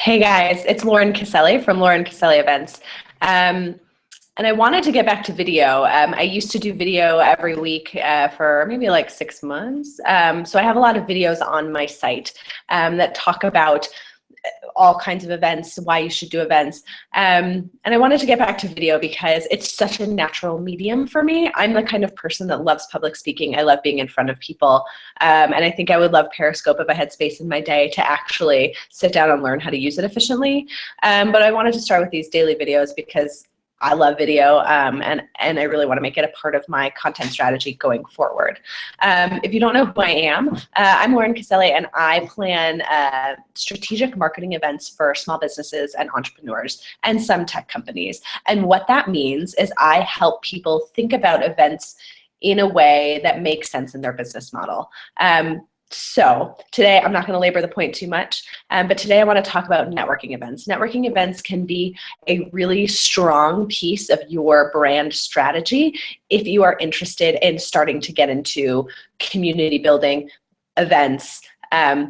Hey guys, it's Lauren Caselli from Lauren Caselli Events. And I wanted to get back to video. I used to do video every week for maybe like 6 months. So I have a lot of videos on my site that talk about all kinds of events, why you should do events. And I wanted to get back to video because it's such a natural medium for me. I'm the kind of person that loves public speaking. I love being in front of people. And I think I would love Periscope if I had space in my day to actually sit down and learn how to use it efficiently. But I wanted to start with these daily videos because I love video, and I really want to make it a part of my content strategy going forward. If you don't know who I am, I'm Lauren Caselli, and I plan strategic marketing events for small businesses and entrepreneurs and some tech companies. And what that means is I help people think about events in a way that makes sense in their business model. So today, I'm not going to labor the point too much, but today I want to talk about networking events. Networking events can be a really strong piece of your brand strategy if you are interested in starting to get into community building events,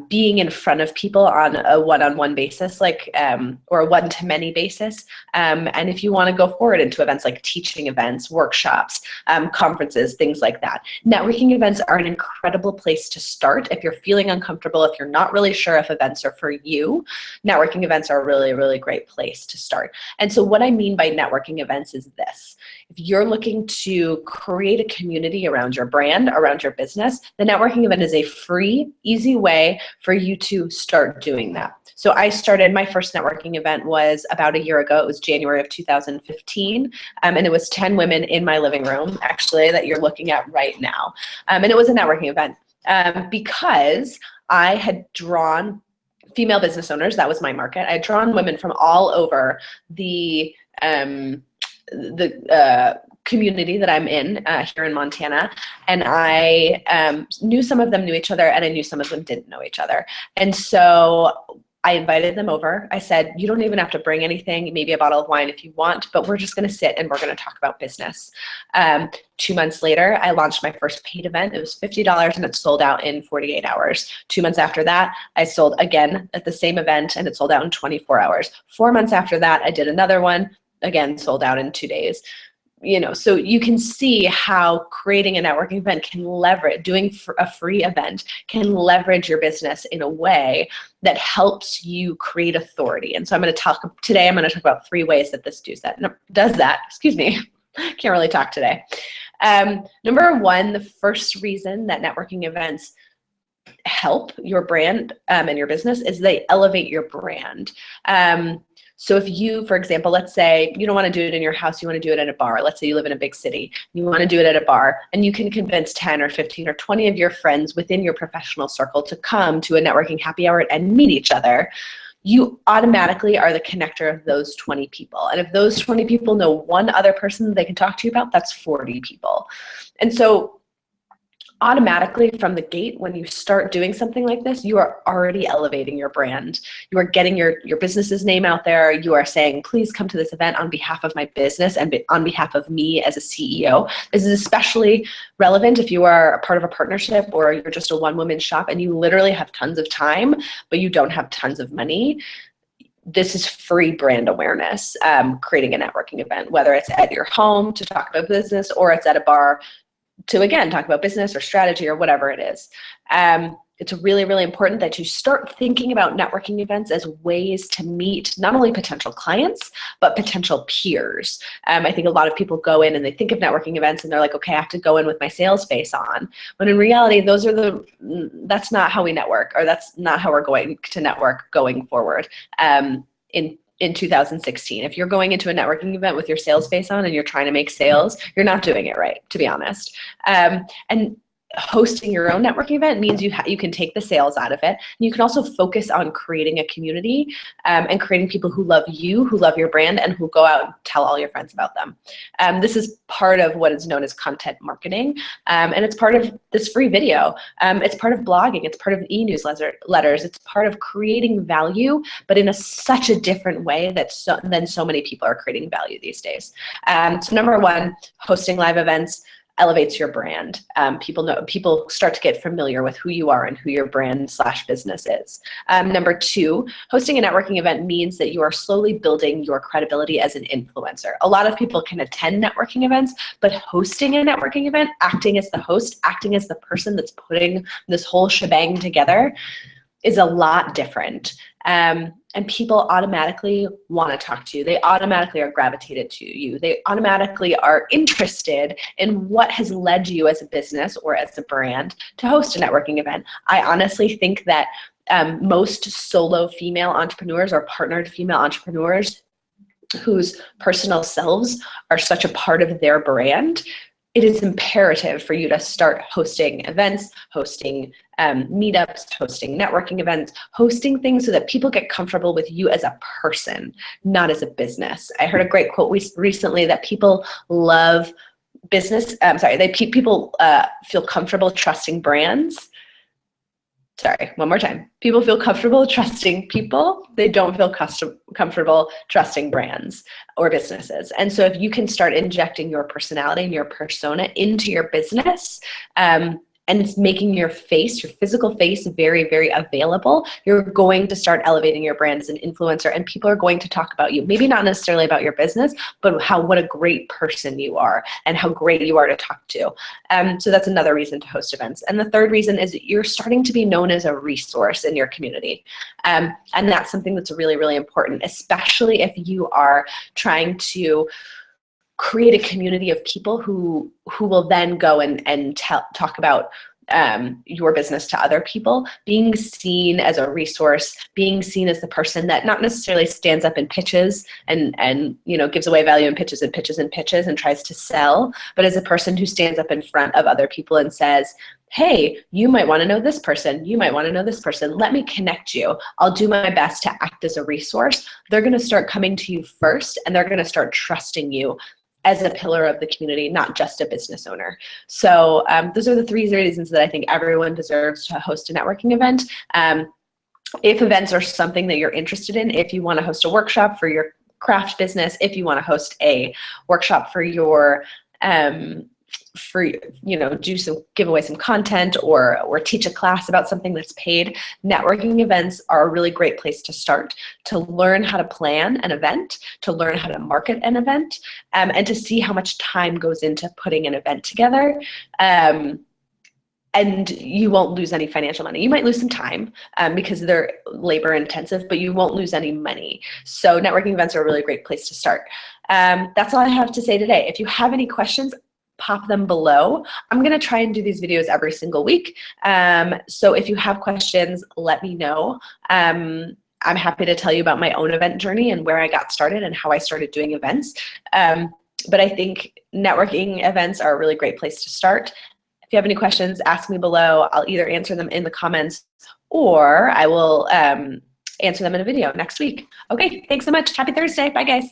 being in front of people on a one-on-one basis, or a one-to-many basis. And if you want to go forward into events like teaching events, workshops, conferences, things like that. Networking events are an incredible place to start if you're feeling uncomfortable, if you're not really sure if events are for you. Networking events are a really, really great place to start. And so what I mean by networking events is this. If you're looking to create a community around your brand, around your business, the networking event is a free, easy way for you to start doing that. So I started, my first networking event was about a year ago. It was January of 2015, and it was 10 women in my living room, actually, that you're looking at right now. And it was a networking event because I had drawn female business owners. That was my market. I had drawn women from all over the community that I'm in here in Montana, and I knew some of them knew each other, and I knew some of them didn't know each other. And so I invited them over. I said, you don't even have to bring anything, maybe a bottle of wine if you want, but we're just going to sit and we're going to talk about business. 2 months later, I launched my first paid event. It was $50 and it sold out in 48 hours. 2 months after that, I sold again at the same event and it sold out in 24 hours. 4 months after that, I did another one, again, sold out in 2 days. So you can see how creating a networking event can leverage, doing a free event can leverage your business in a way that helps you create authority. And so today I'm going to talk about 3 ways that this does that. Excuse me, can't really talk today. Number 1, the first reason that networking events help your brand and your business is they elevate your brand. So if you, for example, let's say you don't want to do it in your house, you want to do it at a bar. Let's say you live in a big city. You want to do it at a bar, and you can convince 10 or 15 or 20 of your friends within your professional circle to come to a networking happy hour and meet each other. You automatically are the connector of those 20 people. And if those 20 people know one other person that they can talk to you about, that's 40 people. And so automatically from the gate, when you start doing something like this, you are already elevating your brand. You are getting your business's name out there. You are saying, please come to this event on behalf of my business and on behalf of me as a CEO. This is especially relevant if you are a part of a partnership or you're just a one-woman shop and you literally have tons of time, but you don't have tons of money. This is free brand awareness, creating a networking event, whether it's at your home to talk about business or it's at a bar to, again, talk about business or strategy or whatever it is. It's really, really important that you start thinking about networking events as ways to meet not only potential clients, but potential peers. I think a lot of people go in and they think of networking events and they're like, okay, I have to go in with my sales face on. But in reality, that's not how we network, or that's not how we're going to network going forward. In 2016. If you're going into a networking event with your sales face on and you're trying to make sales, you're not doing it right, to be honest. And hosting your own networking event means you can take the sales out of it. And you can also focus on creating a community and creating people who love you, who love your brand, and who go out and tell all your friends about them. This is part of what is known as content marketing, and it's part of this free video. It's part of blogging. It's part of e-newsletters. It's part of creating value, but in such a different way than so many people are creating value these days. So number 1, hosting live events. elevates your brand. People start to get familiar with who you are and who your brand/business is. Number two, hosting a networking event means that you are slowly building your credibility as an influencer. A lot of people can attend networking events, but hosting a networking event, acting as the host, acting as the person that's putting this whole shebang together, is a lot different. And people automatically want to talk to you. They automatically are gravitated to you. They automatically are interested in what has led you as a business or as a brand to host a networking event. I honestly think that most solo female entrepreneurs or partnered female entrepreneurs whose personal selves are such a part of their brand, it is imperative for you to start hosting events, hosting meetups, hosting networking events, hosting things so that people get comfortable with you as a person, not as a business. I heard a great quote recently that people love business, people feel comfortable trusting brands. Sorry, one more time. People feel comfortable trusting people. They don't feel comfortable trusting brands or businesses. And so if you can start injecting your personality and your persona into your business, and it's making your face, your physical face, very, very available, you're going to start elevating your brand as an influencer, and people are going to talk about you. Maybe not necessarily about your business, but what a great person you are and how great you are to talk to. So that's another reason to host events. And the third reason is you're starting to be known as a resource in your community. And that's something that's really, really important, especially if you are trying to create a community of people who will then go and talk about your business to other people. Being seen as a resource, being seen as the person that not necessarily stands up and pitches and gives away value and pitches and pitches and pitches and tries to sell, but as a person who stands up in front of other people and says, hey, you might want to know this person. You might want to know this person. Let me connect you. I'll do my best to act as a resource. They're going to start coming to you first, and they're going to start trusting you as a pillar of the community, not just a business owner. So those are the three reasons that I think everyone deserves to host a networking event. If events are something that you're interested in, if you want to host a workshop for your craft business, if you want to host a workshop for your give away some content or teach a class about something that's paid, networking events are a really great place to start, to learn how to plan an event, to learn how to market an event, and to see how much time goes into putting an event together. And you won't lose any financial money. You might lose some time because they're labor intensive, but you won't lose any money. So networking events are a really great place to start. That's all I have to say today. If you have any questions, pop them below. I'm going to try and do these videos every single week. So if you have questions, let me know. I'm happy to tell you about my own event journey and where I got started and how I started doing events. But I think networking events are a really great place to start. If you have any questions, ask me below. I'll either answer them in the comments or I will answer them in a video next week. Okay, thanks so much. Happy Thursday. Bye, guys.